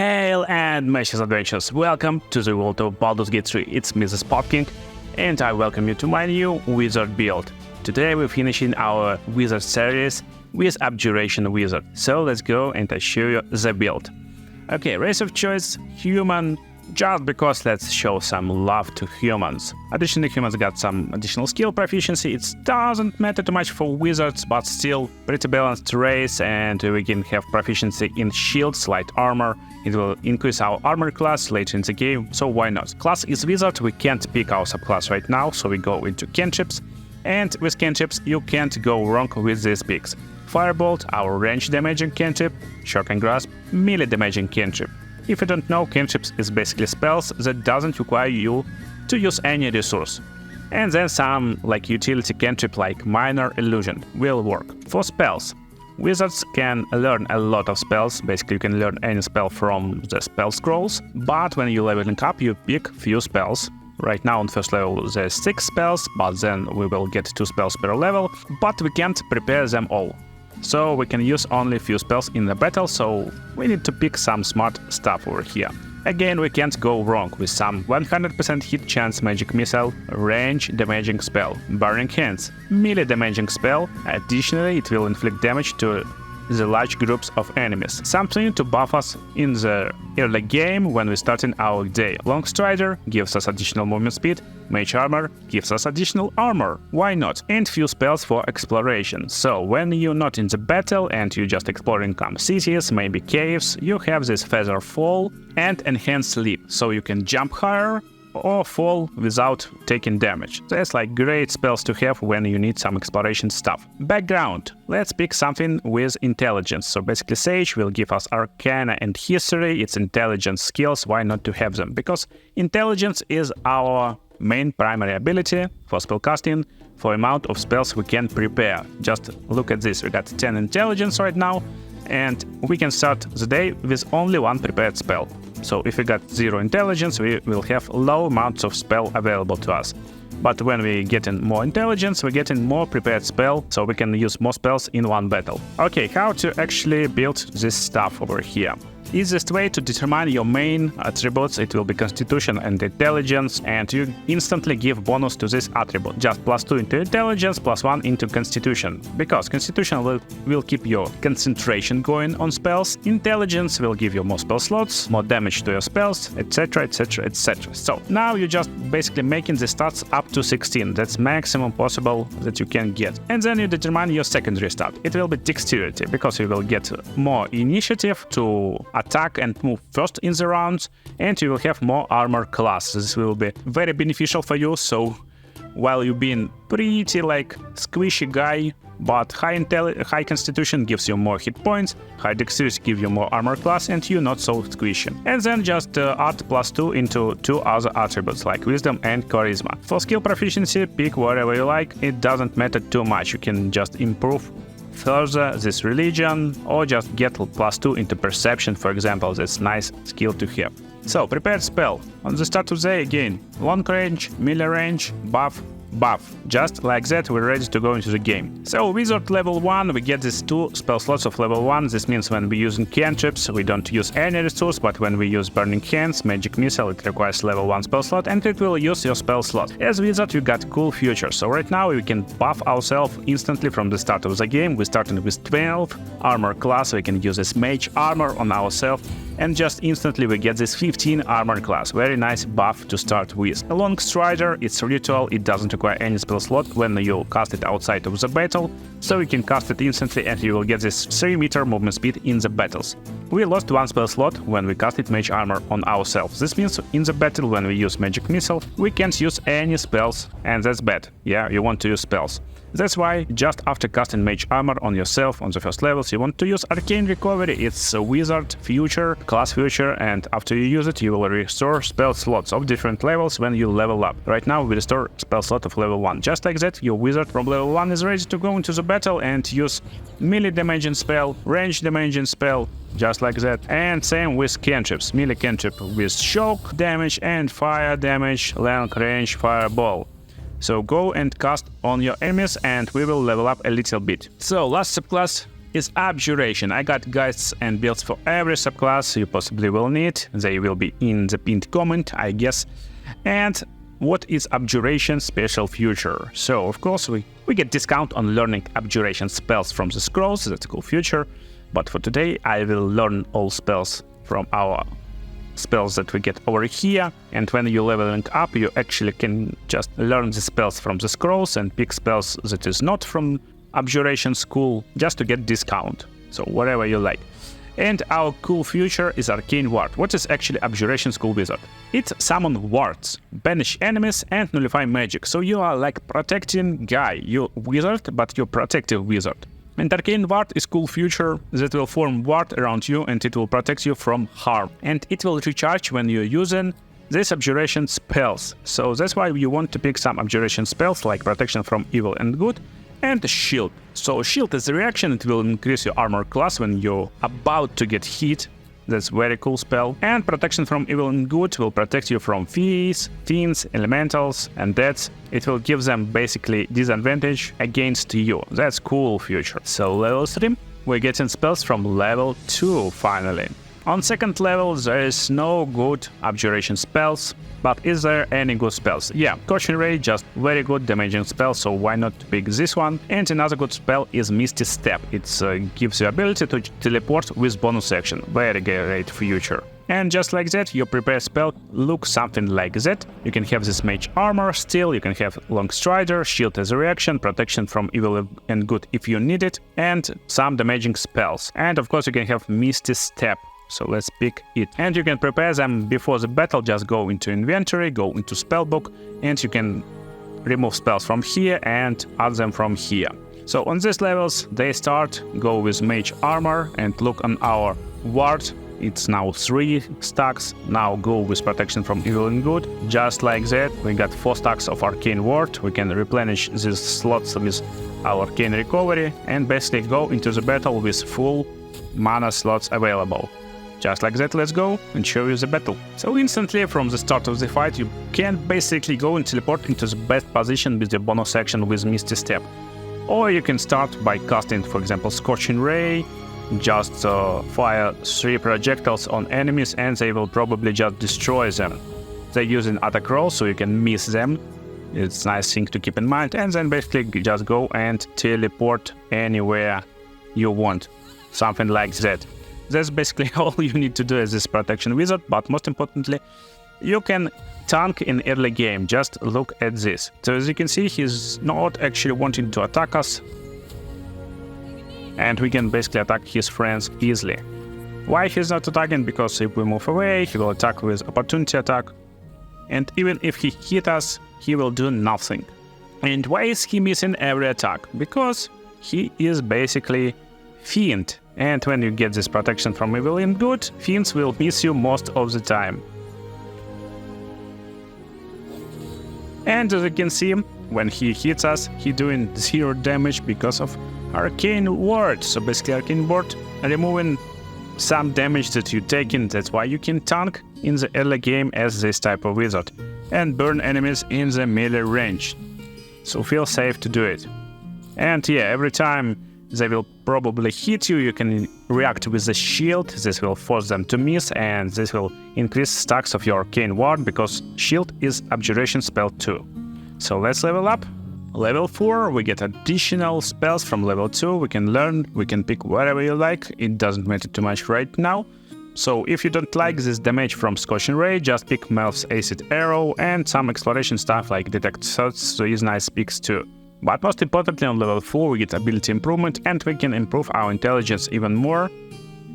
Hail and Meshes Adventures! Welcome to the world of Baldurs Gate 3. It's me, the Spud The King, and I welcome you to my new wizard build. Today we're finishing our wizard series with Abjuration wizard. So let's go and I show you the build. Okay, race of choice, human, just because let's show some love to humans. Additionally, humans got some additional skill proficiency. It doesn't matter too much for wizards, but still pretty balanced race, and we can have proficiency in shields, light armor. It will increase our armor class later in the game, so why not? Class is wizard, we can't pick our subclass right now, so we go into cantrips. And with cantrips, you can't go wrong with these picks. Firebolt, our range damaging cantrip, Shocking Grasp, melee damaging cantrip. If you don't know, cantrips is basically spells that doesn't require you to use any resource. And then some like utility cantrip like Minor Illusion will work. For spells, wizards can learn a lot of spells. Basically, you can learn any spell from the spell scrolls, but when you're leveling up, you pick few spells. Right now on first level there's 6 spells, but then we will get 2 spells per level, but we can't prepare them all. So we can use only few spells in the battle, so we need to pick some smart stuff over here. Again, we can't go wrong with some 100% hit chance magic missile, range damaging spell, Burning Hands, melee damaging spell. Additionally, it will inflict damage to the large groups of enemies, something to buff us in the early game when we're starting our day. Long Strider gives us additional movement speed, Mage Armor gives us additional armor, why not? And few spells for exploration. So when you're not in the battle and you're just exploring some cities, maybe caves, you have this Feather Fall and Enhanced Leap, so you can jump higher or fall without taking damage. That's like great spells to have when you need some exploration stuff. Background. Let's pick something with intelligence. So basically Sage will give us Arcana and History. It's intelligence skills, why not to have them? Because intelligence is our main primary ability for spellcasting, for amount of spells we can prepare. Just look at this, we got 10 intelligence right now, and we can start the day with only 1 prepared spell. So if we got 0 intelligence, we will have low amounts of spell available to us. But when we get in more intelligence, we get in more prepared spell, so we can use more spells in one battle. Okay, how to actually build this stuff over here? Easiest way to determine your main attributes, it will be Constitution and Intelligence, and you instantly give bonus to this attribute. Just +2 into Intelligence, +1 into Constitution. Because Constitution will keep your concentration going on spells, Intelligence will give you more spell slots, more damage to your spells, etc, etc, etc. So now you're just basically making the stats up to 16, that's maximum possible that you can get. And then you determine your secondary stat. It will be Dexterity, because you will get more initiative to attack and move first in the rounds, and you will have more armor class. This will be very beneficial for you, so while you've been pretty like squishy guy, but high constitution gives you more hit points, high dexterity gives you more armor class, and you're not so squishy. And then just add +2 into 2 other attributes like wisdom and charisma. For skill proficiency, pick whatever you like, it doesn't matter too much, you can just improve further this religion, or just get +2 into perception, for example. That's nice skill to have. So prepared spell on the start of the day, again long range, melee range, buff, just like that we're ready to go into the game. So wizard level 1, we get these 2 spell slots of level 1. This means when we're using cantrips we don't use any resource, but when we use Burning Hands, magic missile, it requires level 1 spell slot and it will use your spell slot. As wizard you got cool features, so right now we can buff ourselves instantly from the start of the game. We're starting with 12 armor class, we can use this mage armor on ourselves, and just instantly we get this 15 armor class. Very nice buff to start with. A long strider, it's ritual, it doesn't require any spell slot when you cast it outside of the battle, so you can cast it instantly and you will get this 3-meter movement speed in the battles. We lost 1 spell slot when we casted mage armor on ourselves. This means in the battle when we use magic missile, we can't use any spells, and that's bad. Yeah, you want to use spells. That's why just after casting mage armor on yourself on the first levels, you want to use arcane recovery. It's a wizard feature, class feature, and after you use it, you will restore spell slots of different levels when you level up. Right now we restore spell slot of level 1. Just like that, your wizard from level 1 is ready to go into the battle and use melee damaging spell, range damaging spell, just like that. And same with cantrips, melee cantrip with shock damage and fire damage, long range fireball. So go and cast on your enemies and we will level up a little bit. So last subclass is Abjuration. I got guides and builds for every subclass you possibly will need. They will be in the pinned comment, I guess. And what is Abjuration special feature? So, of course, we get discount on learning Abjuration spells from the scrolls. That's a cool feature. But for today, I will learn all spells from our spells that we get over here. And when you're leveling up, you actually can just learn the spells from the scrolls and pick spells that is not from Abjuration school just to get discount. So whatever you like. And our cool feature is Arcane Ward. What is actually Abjuration School Wizard? It summon wards, banish enemies, and nullify magic. So you are like protecting guy. You're wizard, but you're protective wizard. And Arcane Ward is cool feature that will form ward around you and it will protect you from harm. And it will recharge when you're using these Abjuration spells. So that's why you want to pick some Abjuration spells like protection from evil and good and shield. So shield is a reaction, it will increase your armor class when you're about to get hit. That's very cool spell. And protection from evil and good will protect you from fiends, elementals, and deaths. It will give them basically disadvantage against you. That's cool feature. So level 3, we're getting spells from level 2 finally. On second level there is no good Abjuration spells, but is there any good spells? Yeah, Scorching Ray, just very good damaging spell, so why not pick this one? And another good spell is Misty Step. It gives you ability to teleport with bonus action. Very great feature. And just like that, your prepared spell looks something like that. You can have this mage armor still, you can have long strider, shield as a reaction, protection from evil and good if you need it, and some damaging spells. And of course you can have Misty Step. So let's pick it. And you can prepare them before the battle, just go into inventory, go into spellbook, and you can remove spells from here and add them from here. So on these levels, they start, go with mage armor and look on our ward. It's now 3 stacks. Now go with protection from evil and good. Just like that, we got 4 stacks of arcane ward. We can replenish these slots with our arcane recovery and basically go into the battle with full mana slots available. Just like that, let's go and show you the battle. So instantly from the start of the fight, you can basically go and teleport into the best position with the bonus action with Misty Step. Or you can start by casting, for example, Scorching Ray, just fire 3 projectiles on enemies and they will probably just destroy them. They're using attack roll, so you can miss them. It's a nice thing to keep in mind. And then basically just go and teleport anywhere you want. Something like that. That's basically all you need to do as this protection wizard, but most importantly, you can tank in early game. Just look at this. So as you can see, he's not actually wanting to attack us, and we can basically attack his friends easily. Why he's not attacking? Because if we move away, he will attack with opportunity attack, and even if he hit us, he will do nothing. And why is he missing every attack? Because he is basically fiend. And when you get this protection from evil and good, fiends will miss you most of the time. And as you can see, when he hits us, he doing 0 damage because of arcane ward. So basically arcane ward removing some damage that you taken. That's why you can tank in the early game as this type of wizard and burn enemies in the melee range. So feel safe to do it. And yeah, every time they will probably hit you, you can react with the shield. This will force them to miss, and this will increase stacks of your arcane ward because shield is Abjuration spell too. So let's level up. Level 4, we get additional spells from level 2. We can learn, we can pick whatever you like. It doesn't matter too much right now. So if you don't like this damage from Scorching Ray, just pick Mel's Acid Arrow and some exploration stuff like Detect Thoughts, so these nice picks too. But most importantly, on level 4 we get ability improvement and we can improve our intelligence even more.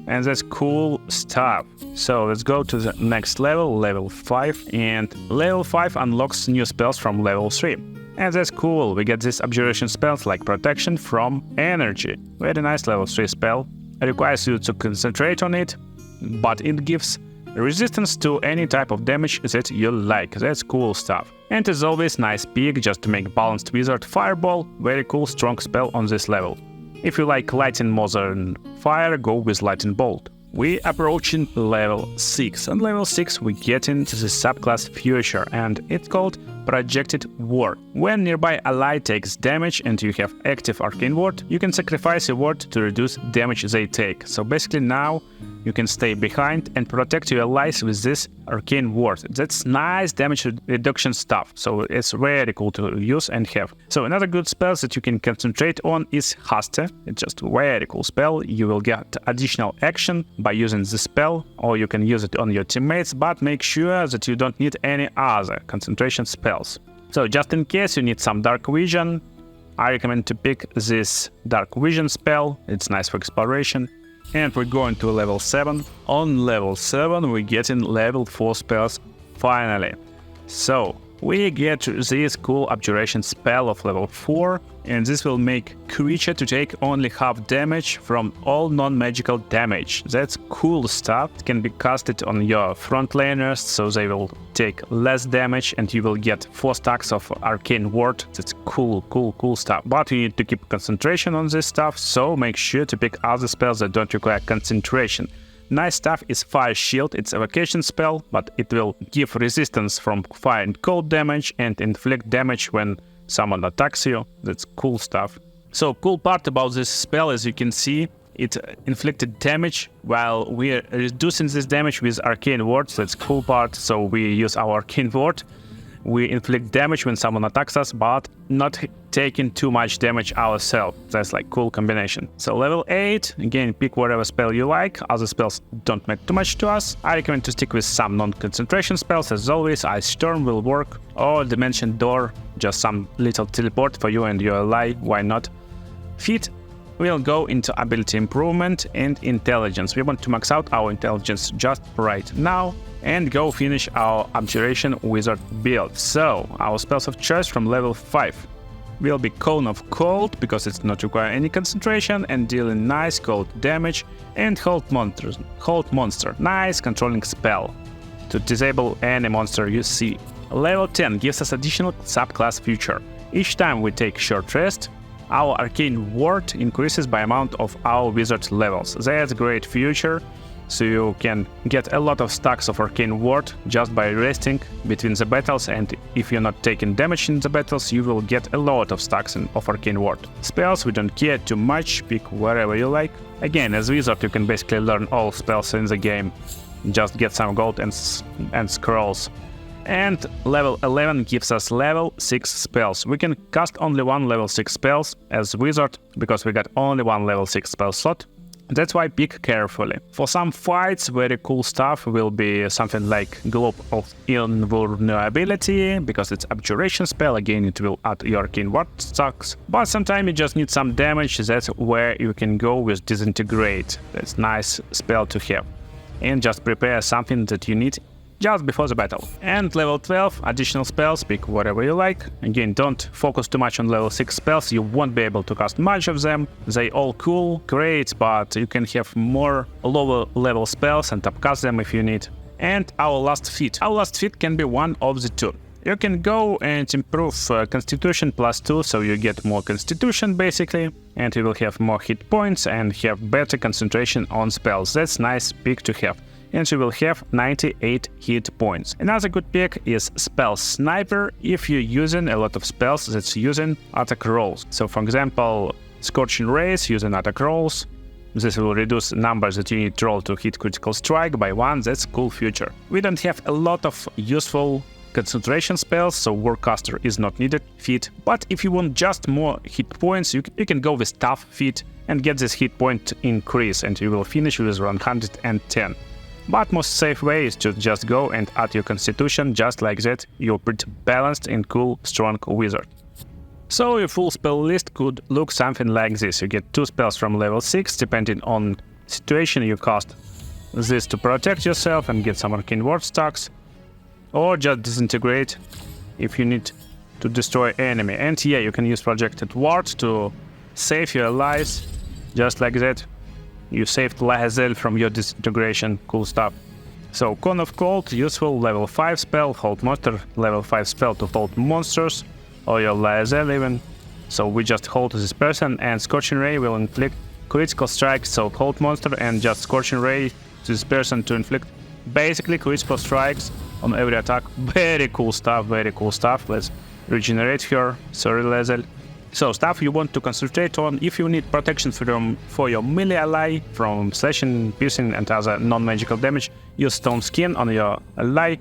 And that's cool stuff. So let's go to the next level, level 5. And level 5 unlocks new spells from level 3. And that's cool, we get these Abjuration spells like Protection from Energy. Very nice level 3 spell. It requires you to concentrate on it, but it gives resistance to any type of damage that you like. That's cool stuff. And as always, nice pick just to make balanced wizard. Fireball, very cool strong spell on this level. If you like lightning more than fire, go with lightning bolt. We approaching level 6, and level 6 we get into the subclass future, and it's called Projected Ward. When nearby ally takes damage and you have active arcane ward, you can sacrifice a ward to reduce damage they take. So basically now you can stay behind and protect your allies with this arcane ward. That's nice damage reduction stuff, so it's very cool to use and have. So another good spell that you can concentrate on is Haste. It's just a very cool spell. You will get additional action by using this spell, or you can use it on your teammates, but make sure that you don't need any other concentration spells. So just in case you need some dark vision, I recommend to pick this dark vision spell. It's nice for exploration. And we're going to level 7. On level 7 we're getting level 4 spells finally. So we get this cool Abjuration spell of level 4, and this will make creature to take only half damage from all non-magical damage. That's cool stuff. It can be casted on your frontlaners, so they will take less damage and you will get 4 stacks of arcane ward. That's cool stuff. But you need to keep concentration on this stuff, so make sure to pick other spells that don't require concentration. Nice stuff is Fire Shield. It's a allocation spell, but it will give resistance from fire and cold damage and inflict damage when someone attacks you. That's cool stuff. So cool part about this spell, as you can see, it inflicted damage while we're reducing this damage with arcane wards. That's cool part. So we use our arcane ward. We inflict damage when someone attacks us, but not taking too much damage ourselves. That's like cool combination. So level 8, again, pick whatever spell you like. Other spells don't matter too much to us. I recommend to stick with some non-concentration spells. As always, Ice Storm will work, or Dimension Door, just some little teleport for you and your ally, why not? Feat, we'll go into ability improvement and intelligence. We want to max out our intelligence just right now and go finish our Abjuration wizard build. So our spells of choice from level 5 will be Cone of Cold, because it's not require any concentration and dealing nice cold damage, and Hold Monster, nice controlling spell to disable any monster you see. Level 10 gives us additional subclass feature. Each time we take short rest, our arcane ward increases by amount of our wizard levels. That's a great feature. So you can get a lot of stacks of arcane ward just by resting between the battles, and if you're not taking damage in the battles, you will get a lot of stacks of arcane ward. Spells, we don't care too much, pick wherever you like. Again, as wizard you can basically learn all spells in the game, just get some gold and scrolls. And level 11 gives us level 6 spells. We can cast only one level 6 spells as wizard, because we got only one level 6 spell slot. That's why pick carefully. For some fights, very cool stuff will be something like Globe of Invulnerability, because it's Abjuration spell. Again, it will add your arcane ward stacks. But sometimes you just need some damage. That's where you can go with Disintegrate. That's nice spell to have. And just prepare something that you need just before the battle. And level 12, additional spells, pick whatever you like. Again, don't focus too much on level 6 spells, you won't be able to cast much of them. They all cool, great, but you can have more lower level spells and upcast them if you need. And our last feat. Our last feat can be one of the two. You can go and improve Constitution +2, so you get more Constitution basically, and you will have more hit points and have better concentration on spells. That's nice pick to have. And you will have 98 hit points. Another good pick is Spell Sniper if you're using a lot of spells that's using attack rolls. So for example, Scorching Rays using attack rolls. This will reduce numbers that you need to roll to hit critical strike by 1. That's a cool feature. We don't have a lot of useful concentration spells, so Warcaster is not needed feat. But if you want just more hit points, you can go with Tough feat and get this hit point increase, and you will finish with 110. But most safe way is to just go and add your Constitution. Just like that, you're pretty balanced and cool, strong wizard. So your full spell list could look something like this. You get 2 spells from level 6, depending on situation you cast this to protect yourself and get some arcane ward stacks, or just Disintegrate if you need to destroy enemy. And yeah, you can use Projected Ward to save your allies, just like that. You saved Lahazel from your disintegration, cool stuff. So Cone of Cold, useful level 5 spell, Hold Monster, level 5 spell to hold monsters, or your Lahazel even. So we just hold this person, and Scorching Ray will inflict critical strike, so hold monster and just Scorching Ray to this person to inflict basically critical strikes on every attack. Very cool stuff, very cool stuff. Let's regenerate her, sorry Lazel. So stuff you want to concentrate on if you need protection for your melee ally from slashing, piercing and other non-magical damage. Use stone skin on your ally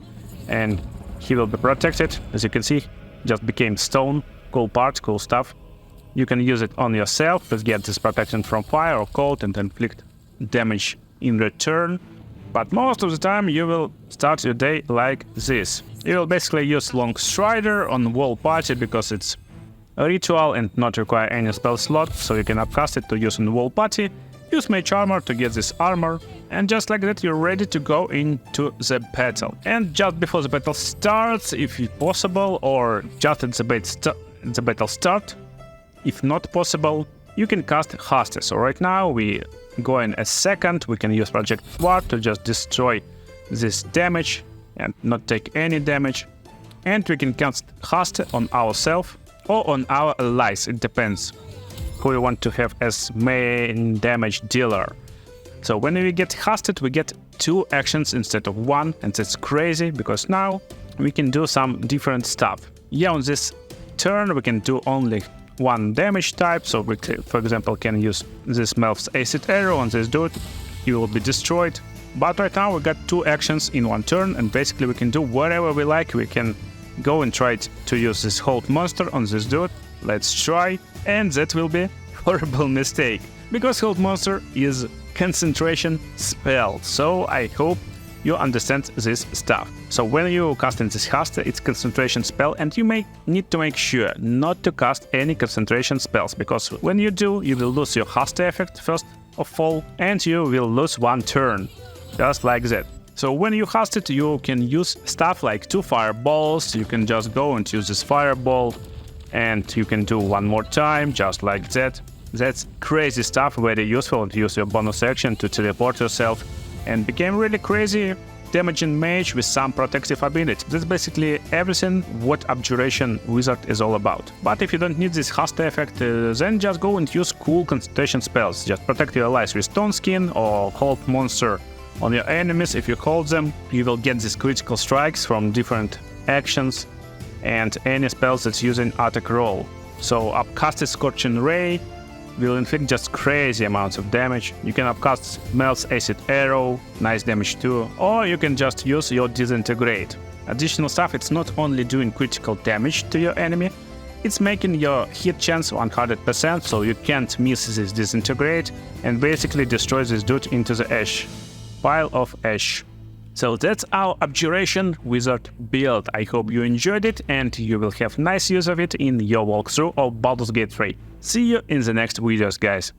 and he will be protected. As you can see, just became stone. Cool part, cool stuff. You can use it on yourself to get this protection from fire or cold and inflict damage in return. But most of the time you will start your day like this. You will basically use Long Strider on whole party because it's a ritual and not require any spell slot, so you can upcast it to use on the whole party. Use Mage Armor to get this armor, and just like that you're ready to go into the battle. And just before the battle starts, if possible, or just at the battle start, if not possible, you can cast Haste. So right now we go in a second, we can use Project Ward to just destroy this damage and not take any damage. And we can cast Haste on ourselves or on our allies, it depends who you want to have as main damage dealer. So when we get Hasted, we get 2 actions instead of 1, and that's crazy because now we can do some different stuff. Yeah, on this turn we can do only 1 damage type, so we, for example, can use this Melf's Acid Arrow on this dude, he will be destroyed. But right now we got 2 actions in 1 turn, and basically we can do whatever we like. We can go and try to use this Hold Monster on this dude. Let's try, and that will be a horrible mistake, because Hold Monster is concentration spell, so I hope you understand this stuff. So when you cast in this Haste, it's concentration spell, and you may need to make sure not to cast any concentration spells, because when you do, you will lose your Haste effect first of all, and you will lose 1 turn, just like that. So when you cast it, you can use stuff like 2 fireballs, you can just go and use this fireball, and you can do 1 more time, just like that. That's crazy stuff, very useful, and use your bonus action to teleport yourself, and became really crazy damaging mage with some protective ability. That's basically everything what Abjuration Wizard is all about. But if you don't need this Haste effect, then just go and use cool concentration spells. Just protect your allies with Stone Skin or Hold Monster on your enemies. If you hold them, you will get these critical strikes from different actions and any spells that's using attack roll. So upcasted Scorching Ray will inflict just crazy amounts of damage. You can upcast Mel's Acid Arrow, nice damage too, or you can just use your Disintegrate. Additional stuff, it's not only doing critical damage to your enemy, it's making your hit chance 100%, so you can't miss this Disintegrate and basically destroy this dude into the ash. Pile of ash. So that's our Abjuration Wizard build. I hope you enjoyed it and you will have nice use of it in your walkthrough of Baldurs Gate 3. See you in the next videos, guys.